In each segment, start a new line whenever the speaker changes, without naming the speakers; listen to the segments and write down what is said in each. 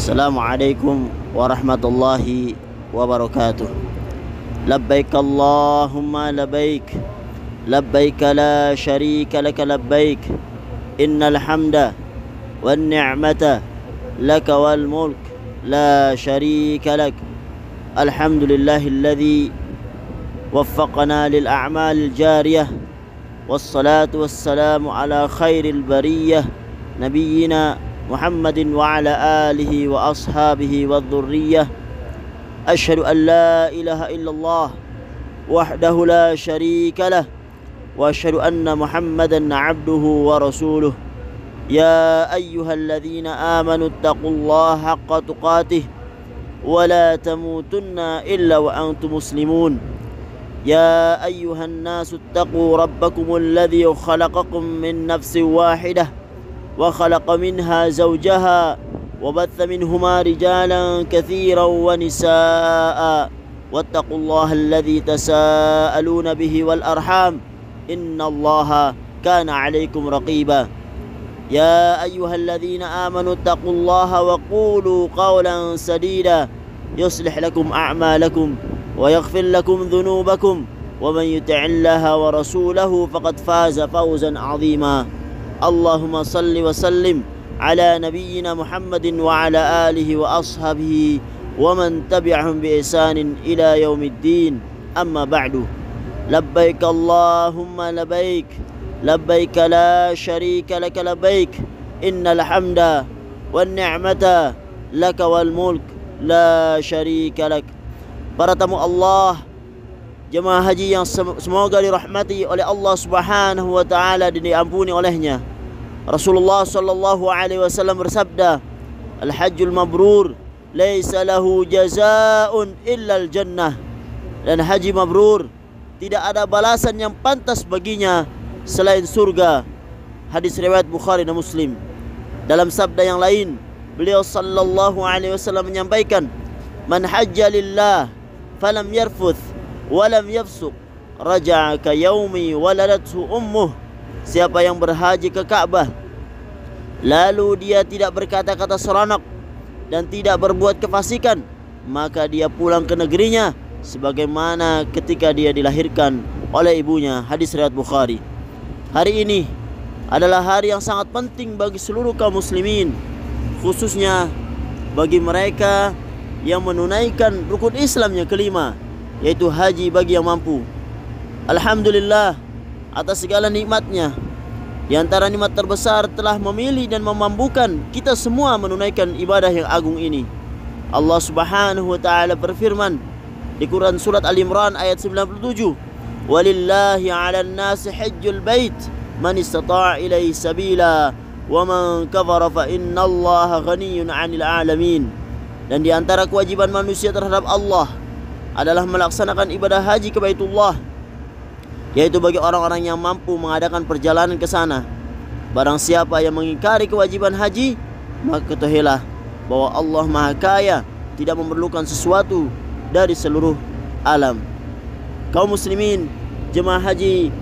Assalamualaikum warahmatullahi wabarakatuh. Labbaik Allahumma labbaik, labbaik la syarika laka labbaik, innal hamda wan ni'mata laka wal mulk la syarika lak. Alhamdulillahilladzi waffaqana lil a'malil jariyah, wassalatu wassalamu ala khairil bariyah nabiyyina Muhammadin wa ala alihi wa ashabihi wa dhurriyyah. Asyhadu an la ilaha illallah wahdahu la syarika lah, wa asyhadu anna Muhammadan abduhu wa rasuluh. Ya ayyuhalladzina amanu taqullaha haqqa tuqatih wa la tamutunna illa wa antum muslimun. Ya ayyuhan nasu taqu rabbakumul ladzi khalaqakum min nafsin wahidah wa khalaqa minha zawjaha wa batha minhuma rijalan katsiran wa nisaa wattaqullaha alladzi tasaaluna bihi wal arham innallaha kana 'alaikum raqiba. Ya ayyuhalladzina amanu taqullaha wa qulu qawlan sadida yuslih lakum a'malakum wa yaghfir lakum dhunubakum wa man yuti'illaha wa rasulahu faqad faza fawzan 'azima. Allahumma salli wa sallim ala nabiyyina Muhammadin wa ala alihi wa ashabihi wa man tabi'ahum bi ihsanin ila yaumiddin. Amma ba'du. Labbaik Allahumma labbaik, labbaik la syarika laka labbaik, innal hamda wan ni'mata laka wal mulk la syarika lak. Para tamu Allah, jemaah haji yang semoga dirahmati oleh Allah Subhanahu wa taala dan diampuni olehnya. Rasulullah sallallahu alaihi wasallam bersabda, "Al-hajjul mabrur laisa lahu jazaa'un illa al-jannah." Dan haji mabrur tidak ada balasan yang pantas baginya selain surga. Hadis riwayat Bukhari dan Muslim. Dalam sabda yang lain, beliau sallallahu alaihi wasallam menyampaikan, "Man hajja lillah falam yarfuth walam yafsuq raja'a ka yaumi waladathu ummuh." Siapa yang berhaji ke Ka'bah lalu dia tidak berkata-kata seronok dan tidak berbuat kefasikan, maka dia pulang ke negerinya sebagaimana ketika dia dilahirkan oleh ibunya. Hadis riwayat Bukhari. Hari ini adalah hari yang sangat penting bagi seluruh kaum muslimin, khususnya bagi mereka yang menunaikan rukun Islam yang kelima, yaitu haji bagi yang mampu. Alhamdulillah atas segala nikmatnya. Di antara nikmat terbesar telah memilih dan memampukan kita semua menunaikan ibadah yang agung ini. Allah Subhanahu wa taala berfirman di Quran surat Al-Imran ayat 97, "Walillahi 'alan nasi hajjul bait man istata'a ilaihi sabila wa man kafara fa innallaha ghaniyyun 'anil 'alamin." Dan di antara kewajiban manusia terhadap Allah adalah melaksanakan ibadah haji ke Baitullah, yaitu bagi orang-orang yang mampu mengadakan perjalanan ke sana. Barang siapa yang mengingkari kewajiban haji, maka ketahuilah bahwa Allah Maha Kaya, tidak memerlukan sesuatu dari seluruh alam. Kaum muslimin, jemaah haji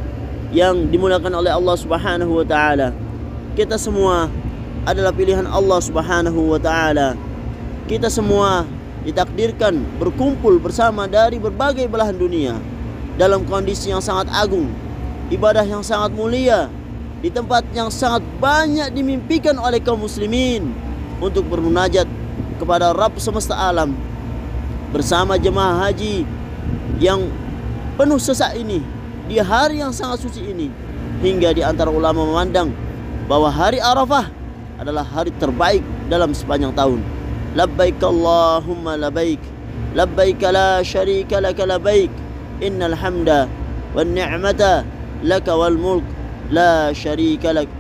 yang dimuliakan oleh Allah Subhanahu wa taala, kita semua adalah pilihan Allah Subhanahu wa taala. Kita semua ditakdirkan berkumpul bersama dari berbagai belahan dunia dalam kondisi yang sangat agung, ibadah yang sangat mulia, di tempat yang sangat banyak dimimpikan oleh kaum muslimin untuk bermunajat kepada Rabb semesta alam. Bersama jemaah haji yang penuh sesak ini, di hari yang sangat suci ini, hingga di antara ulama memandang bahwa hari Arafah adalah hari terbaik dalam sepanjang tahun. Labbaik Allahumma labbaik, labbaik la syarika laka labbaik, innal hamda wan ni'mata laka wal mulk la syarika lak.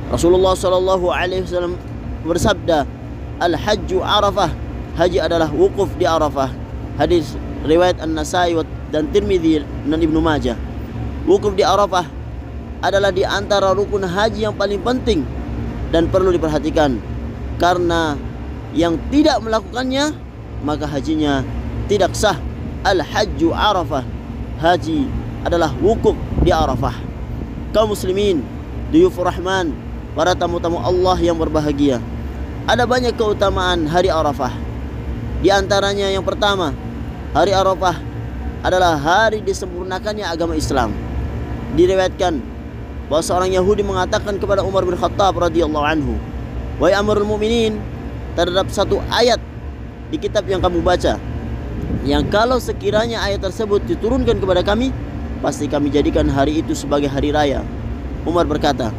Rasulullah sallallahu alaihi wasallam bersabda, "Al-hajju Arafah." Haji adalah wukuf di Arafah. Hadis riwayat An-Nasai dan Tirmidzi dan Ibnu Majah. Wukuf di Arafah adalah di antara rukun haji yang paling penting dan perlu diperhatikan, karena yang tidak melakukannya maka hajinya tidak sah. Al-hajju Arafah. Haji adalah wukuf di Arafah. Kaum muslimin, duyufur rahman, para tamu-tamu Allah yang berbahagia, Ada banyak keutamaan hari Arafah. Di antaranya yang pertama, hari Arafah adalah hari disempurnakannya agama Islam. Diriwayatkan bahwa seorang Yahudi mengatakan kepada Umar bin Khattab radhiyallahu anhu, "Wahai Amirul Mukminin, terdapat satu ayat di kitab yang kamu baca yang kalau sekiranya ayat tersebut diturunkan kepada kami, pasti kami jadikan hari itu sebagai hari raya." Umar berkata,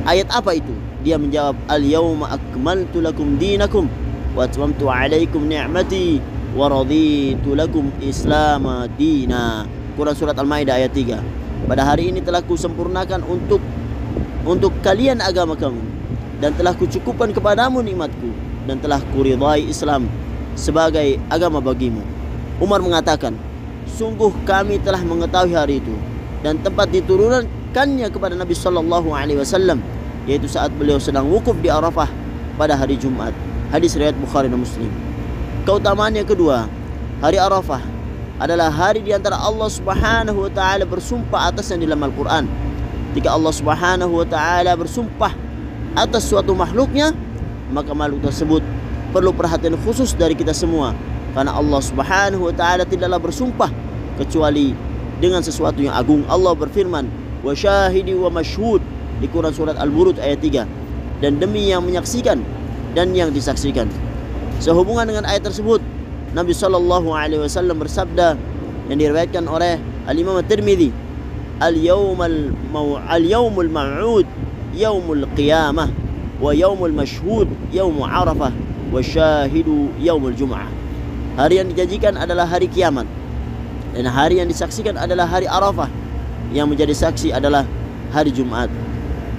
"Ayat apa itu?" Dia menjawab, "Al-yawma akmaltu lakum dinakum wa atmamtu alaikum ni'mati wa raditu lakum Islam dina." Quran surat Al-Maidah ayat 3. Pada hari ini telah kusempurnakan untuk kalian agama kamu, dan telah kucukupkan kepadamu nikmatku, dan telah kuridai Islam sebagai agama bagimu. Umar mengatakan, sungguh kami telah mengetahui hari itu dan tempat diturunkannya kepada Nabi sallallahu alaihi wasallam, yaitu saat beliau sedang wukuf di Arafah pada hari Jumat. Hadis riwayat Bukhari dan Muslim. Keutamaan yang kedua, hari Arafah adalah hari di antara Allah Subhanahu wa taala bersumpah atasnya di dalam Al-Qur'an. Jika Allah Subhanahu wa taala bersumpah atas suatu makhluknya, maka makhluk tersebut perlu perhatian khusus dari kita semua, karena Allah Subhanahu wa taala tidaklah bersumpah kecuali dengan sesuatu yang agung. Allah berfirman, "Wa syahidi wa masyhud" di Quran surat Al-Buruj ayat 3, dan demi yang menyaksikan dan yang disaksikan. Sehubungan dengan ayat tersebut, Nabi sallallahu alaihi wasallam bersabda yang diriwayatkan oleh Al-Imam At-Tirmidzi, "Al-yawmul maw'ud yaumul qiyamah, wa yaumul mashhud yaum Arafah, wa syahidu yaumul Jum'ah." Hari yang dijanjikan adalah hari kiamat, dan hari yang disaksikan adalah hari Arafah. Yang menjadi saksi adalah hari Jumat.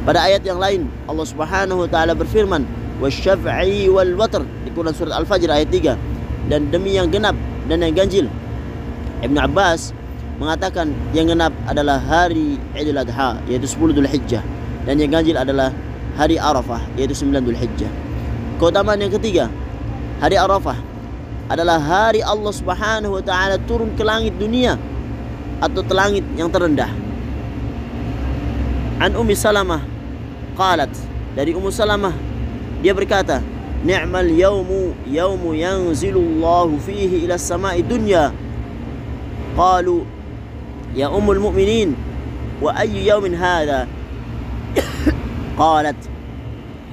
Pada ayat yang lain, Allah Subhanahu wa taala berfirman, "Wasyaf'i wal watr" di Quran surat Al-Fajr ayat 3, dan demi yang genap dan yang ganjil. Ibnu Abbas mengatakan yang genap adalah hari Idul Adha, yaitu 10 Dzulhijjah, dan yang ganjil adalah hari Arafah, yaitu 9 Dzulhijjah. Keutamaan yang ketiga, hari Arafah adalah hari Allah Subhanahu wa taala turun ke langit dunia atau ke langit yang terendah. An Ummi Salamah qalat, dari Ummu Salamah dia berkata, "Ni'mal yawmu yawmu yanzilullahu fihi ila as-sama'i dunya." Qalu, "Ya ummul mu'minin, wa ayyu yawmin hadha?" Qalat,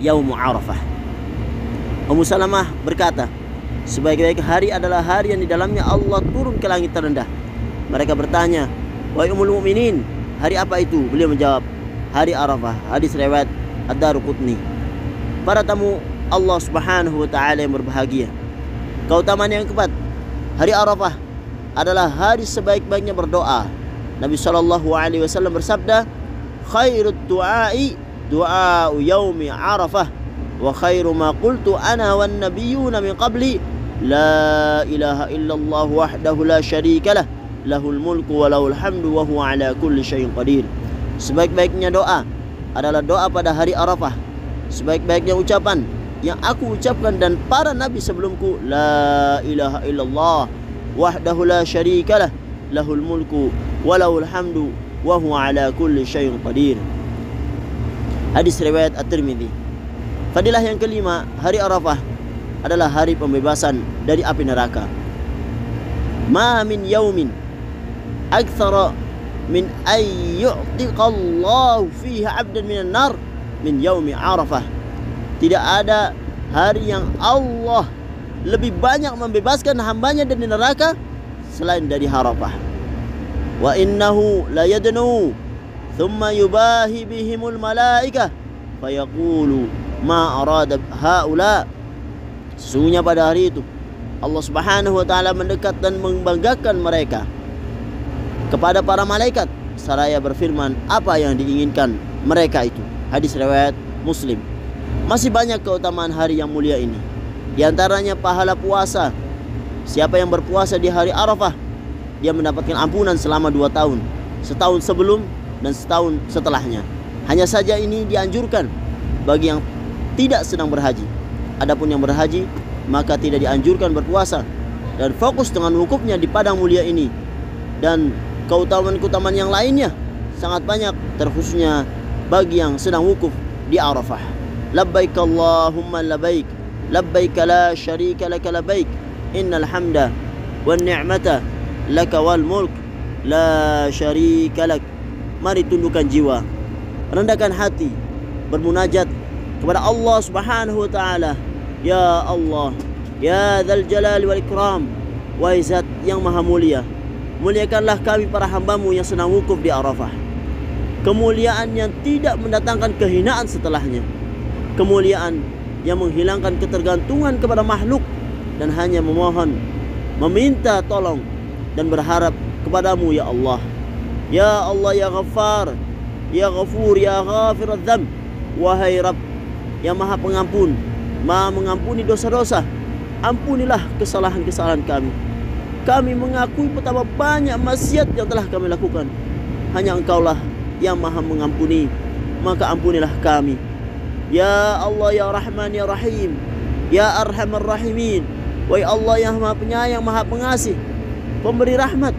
"Yawmu Arafah." Ummu Salamah berkata, sebaik-baik hari adalah hari yang di dalamnya Allah turun ke langit terendah. Mereka bertanya, "Wahai ummul mu'minin, hari apa itu?" Beliau menjawab, "Hari Arafah." Hadis riwayat Ad-Daruqutni. Para tamu Allah Subhanahu wa taala yang berbahagia, keutamaan yang keempat, hari Arafah adalah hari sebaik-baiknya berdoa. Nabi sallallahu alaihi wasallam bersabda, "Khairut du'ai du'a'u yaumi Arafah, wa khairu ma qultu ana wan nabiyyuna min qabli, la ilaha illallah wahdahu la syarika lah, lahul mulku wa lahul hamdu wa huwa ala kulli syai'in qadir." Sebaik-baiknya doa adalah doa pada hari Arafah. Sebaik-baiknya ucapan yang aku ucapkan dan para nabi sebelumku, la ilaha illallah wahdahu la syarikalah, lahul mulku wa lahul hamdu wa huwa ala kulli syai'in qadir. Hadis riwayat At-Tirmidzi. Fadilah yang kelima, hari Arafah adalah hari pembebasan dari api neraka. Ma min yaumin aktsara min ay yu'tiqallahu fihi 'abdan minan nar min yaumi Arafah. Tidak ada hari yang Allah lebih banyak membebaskan hambanya dari neraka selain dari Arafah. Wa innahu la yadnu thumma yubahi bihimul malaikah fayaqulu ma arada haula. Sesungguhnya pada hari itu Allah Subhanahu wa taala mendekat dan membanggakan mereka kepada para malaikat seraya berfirman apa yang diinginkan mereka itu. Hadis riwayat Muslim. Masih banyak keutamaan hari yang mulia ini. Di antaranya pahala puasa. Siapa yang berpuasa di hari Arafah, dia mendapatkan ampunan selama 2 tahun, setahun sebelum dan setahun setelahnya. Hanya saja ini dianjurkan bagi yang tidak sedang berhaji. Adapun yang berhaji, maka tidak dianjurkan berpuasa dan fokus dengan wukufnya di padang mulia ini. Dan keutamaan-keutamaan yang lainnya sangat banyak, terkhususnya bagi yang sedang wukuf di Arafah. labbaik Allahumma labbaik, labbaik la syarika laka labbaik, innal hamda wan ni'mata laka wal mulk la syarika lak. Mari tundukkan jiwa, rendahkan hati, bermunajat kepada Allah Subhanahu wa taala. Ya Allah, ya Dzal Jalali wal Ikram, wahai Zat yang maha mulia, muliakanlah kami para hamba-Mu yang sedang wukuf di Arafah. Kemuliaan yang tidak mendatangkan kehinaan setelahnya, kemuliaan yang menghilangkan ketergantungan kepada makhluk dan hanya memohon, meminta tolong dan berharap kepadamu ya Allah. Ya Allah, ya Ghaffar, ya Ghafur, ya Ghafirudz dzamb. Wahai Rabb yang maha pengampun, maha mengampuni dosa-dosa, ampunilah kesalahan-kesalahan kami. Kami mengakui betapa banyak maksiat yang telah kami lakukan. Hanya Engkaulah yang maha mengampuni, maka ampunilah kami. Ya Allah, ya Rahman, ya Rahim, ya Arhamar Rahimin. Wahai Allah yang maha penyayang, maha pengasih, pemberi rahmat,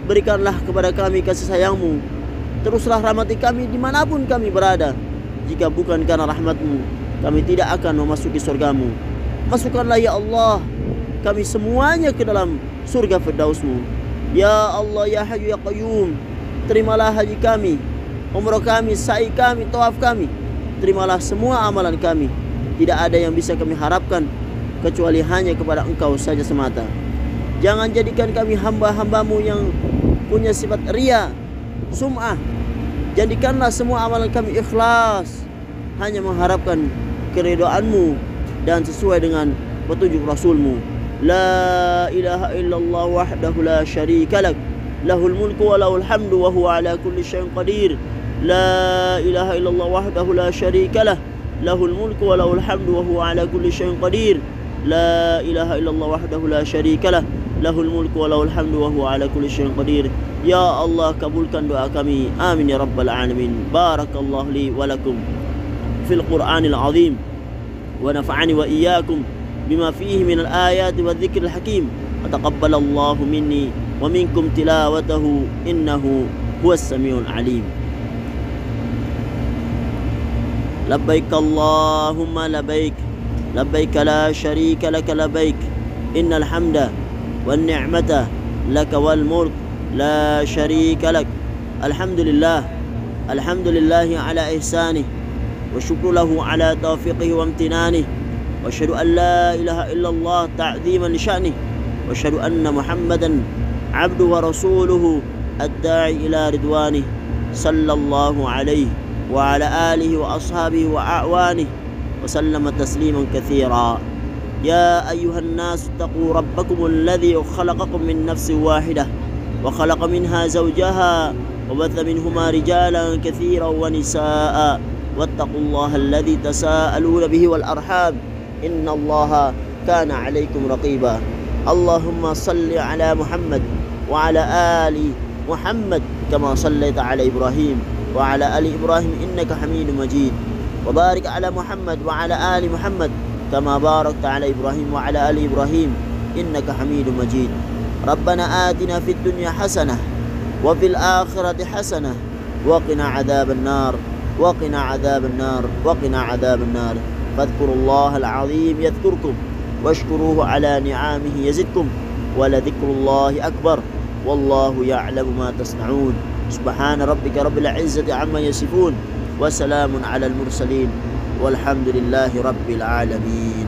berikanlah kepada kami kasih sayang-Mu. Teruslah rahmati kami dimanapun kami berada. Jika bukan karena rahmat-Mu, kami tidak akan memasuki surga-Mu. Masukkanlah ya Allah kami semuanya ke dalam surga Firdaus-Mu. Ya Allah, ya Hayyu ya Qayyum, terimalah haji kami, umrah kami, sa'i kami, tawaf kami. Terimalah semua amalan kami. Tidak ada yang bisa kami harapkan kecuali hanya kepada Engkau saja semata. Jangan jadikan kami hamba-hamba-Mu yang punya sifat riya, sum'ah. Jadikanlah semua amalan kami ikhlas, hanya mengharapkan keridhaan-Mu dan sesuai dengan petunjuk Rasul-Mu. La ilaha illallah wahdahu la syarika lak, lahul mulku wa lahul hamdu wa huwa ala kulli syai'in qadir. La ilaha illallah wahdahu la syarika lah, lahul mulku wa lahul hamdu wa huwa ala kulli syai'in qadir. La ilaha illallah wahdahu la syarika lah, lahul mulku wa lahul hamdu wa huwa ala kulli syai'in qadir. Ya Allah, kabulkan doa kami. Amin ya rabbal alamin. Barakallahu li wa lakum fil Qur'anil azim wa nafa'ani wa iyyakum bima fihi minal ayati wa dzikril hakim. Wa taqabbalallahu minni wa minkum tilawatahu innahu huwas samiul alim. Labbaik Allahumma labbaik, labbaik la syarika laka labbaik, innal hamda wan ni'mata laka wal mulk la syarika lak. Alhamdulillah, alhamdulillahi ala ihsanih, wa syukru lahu ala taufiqihi wa amtinanih, wa asyhadu an la ilaha illallah ta'ziman li sya'nih, wa asyhadu anna Muhammadan abduhu wa rasuluhu ad-da'i ila ridwanih, sallallahu alaihi wa ala alihi wa ashabihi wa a'wanih wa sallama tasliman katsira. Ya ayyuhan nas taqu rabbakum alladhi khalaqakum min nafsin wahidah wa khalaqa minha zawjaha wa batha minhuma rijalan katsiran wa nisaa wattaqullaha alladhi tasaaluna bihi wal arham innallaha kana 'alaykum raqiba. Allahumma salli ala Muhammad wa ala ali Muhammad kama sallaita ala Ibrahim wa ala ali Ibrahim innaka Hamidum Majid. Wa barik ala Muhammad wa ala ali Muhammad kama barakta ala Ibrahim wa ala ali Ibrahim innaka Hamidum Majid. Rabbana atina fid dunya hasanah wa fil akhirati hasanah wa qina adzaban nar wa qina adzaban nar wa qina adzaban nar. Fadhkurullaha al-azim yadhkurkum washkuruhu ala ni'amihi yazidkum wa la dhikrullahi akbar wallahu ya'lamu ma tasna'un. Subhana rabbika rabbil izzati amma yasifun wa salamun alal mursalin walhamdulillahi rabbil alamin.